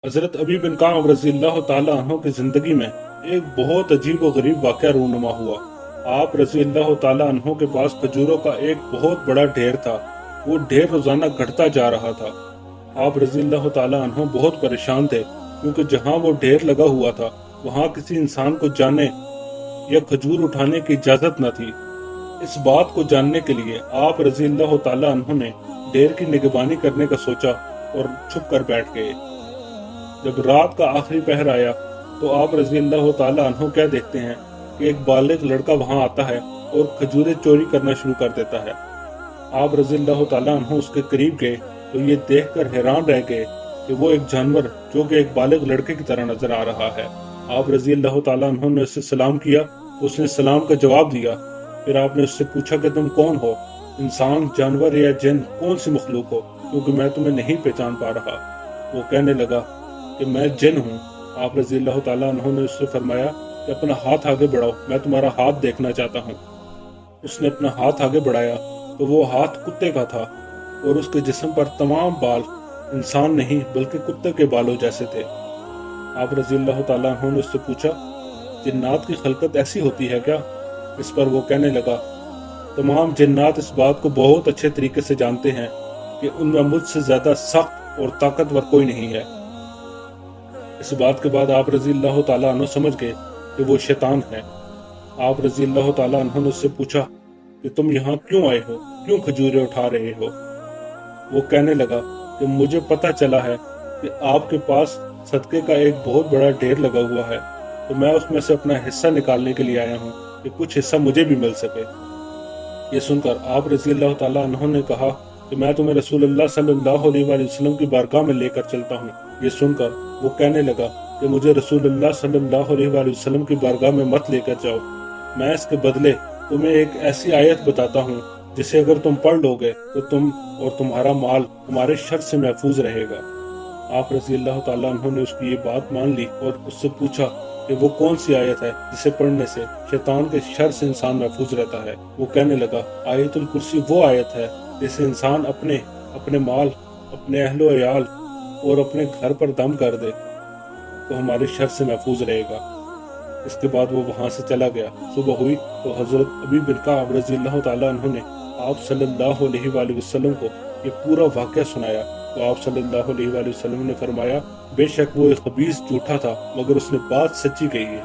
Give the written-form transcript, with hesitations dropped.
हजरत अबी बिन काब रजी अल्लाह ताला अन्हो की जिंदगी में एक बहुत अजीब और गरीब वाक़या रूनुमा हुआ। आप रजी अल्लाह ताला अन्हो के पास खजूरों का एक बहुत बड़ा ढेर था। वो ढेर रोजाना घटता जा रहा था। आप रजी अल्लाह ताला अन्हो बहुत परेशान थे, क्योंकि जहाँ वो ढेर लगा हुआ था वहाँ किसी इंसान को जाने या खजूर उठाने की इजाजत न थी। इस बात को जानने के लिए आप रजी अल्लाह ताला अन्हो ने ढेर की निगरानी करने का सोचा और छुप कर बैठ गए। जब रात का आखिरी पहर आया तो आप रजी अल्लाह ताला अन्हो क्या देखते हैं कि एक बालिग लड़का वहां आता है और खजूरें चोरी करना शुरू कर देता है। आप रजी अल्लाह ताला अन्हो उसके करीब गए तो ये देखकर हैरान रह गए कि वो एक जानवर जो कि एक बालिग लड़के की तरह नजर आ रहा है। आप रजी अल्लाह ताला अन्हो ने उससे सलाम किया तो उसने सलाम का जवाब दिया। फिर आपने उससे पूछा कि तुम कौन हो, इंसान, जानवर या जिन, कौन सी मखलूक हो, क्योंकि मैं तुम्हें नहीं पहचान पा रहा। वो कहने लगा कि मैं जिन हूँ। आप रजी अल्लाह ताला अन्हो ने उससे फरमाया कि अपना हाथ आगे बढ़ाओ, मैं तुम्हारा हाथ देखना चाहता हूँ। उसने अपना हाथ आगे बढ़ाया तो वो हाथ कुत्ते का था और उसके जिस्म पर तमाम बाल इंसान नहीं बल्कि कुत्ते के बालों जैसे थे। आप रजी अल्लाह ताला अन्हो ने उससे पूछा, जिन्नात की खलकत ऐसी होती है क्या? इस पर वो कहने लगा, तमाम जिन्नात इस बात को बहुत अच्छे तरीके से जानते हैं कि उनमें मुझसे ज्यादा सख्त और ताकतवर कोई नहीं है। इस बात के बाद आप रजी अल्लाह ताला अन्हो समझ गए कि वो शैतान है। आप रजी अल्लाह ताला अन्हो ने उससे पूछा कि तुम यहाँ क्यों आए हो, क्यों खजूरें उठा रहे हो? वो कहने लगा कि मुझे पता चला है कि आपके पास सदके का एक बहुत बड़ा ढेर लगा हुआ है, तो मैं उसमें से अपना हिस्सा निकालने के लिए आया हूँ कि कुछ हिस्सा मुझे भी मिल सके। ये सुनकर आप रजी अल्लाह ताला अन्हो ने कहा कि मैं तुम्हें रसूलुल्लाह सल्लल्लाहु अलैहि वसल्लम की बारगाह में लेकर चलता हूँ। ये सुनकर वो कहने लगा कि मुझे रसूलुल्लाह सल्लल्लाहु अलैहि वसल्लम की बारगाह में मत लेकर जाओ, मैं इसके बदले तुम्हें एक ऐसी आयत बताता हूँ जिसे अगर तुम पढ़ लोगे तो तुम और तुम्हारा माल तुम्हारे शर से महफूज रहेगा। आप रजी अल्लाह ताला अन्हो ने उसकी ये बात मान ली और उससे पूछा कि वो कौन सी आयत है जिसे पढ़ने से शैतान के शर से इंसान महफूज रहता है। वो कहने लगा, आयतुल कुर्सी वो आयत है जिसे इंसान अपने माल, अपने अहलो अयाल और अपने घर पर दम कर दे तो हमारे शर से महफूज रहेगा। इसके बाद वो वहां से चला गया। सुबह हुई तो हजरत अबी बिन काब रजी अल्लाह ताला अन्हो ने आप सल्लल्लाहु अलैहि वसल्लम को ये पूरा वाक़या सुनाया तो आप सल्लल्लाहु अलैहि वसल्लम ने फरमाया, बेशक वो एक खबीस झूठा था मगर उसने बात सच्ची कही है।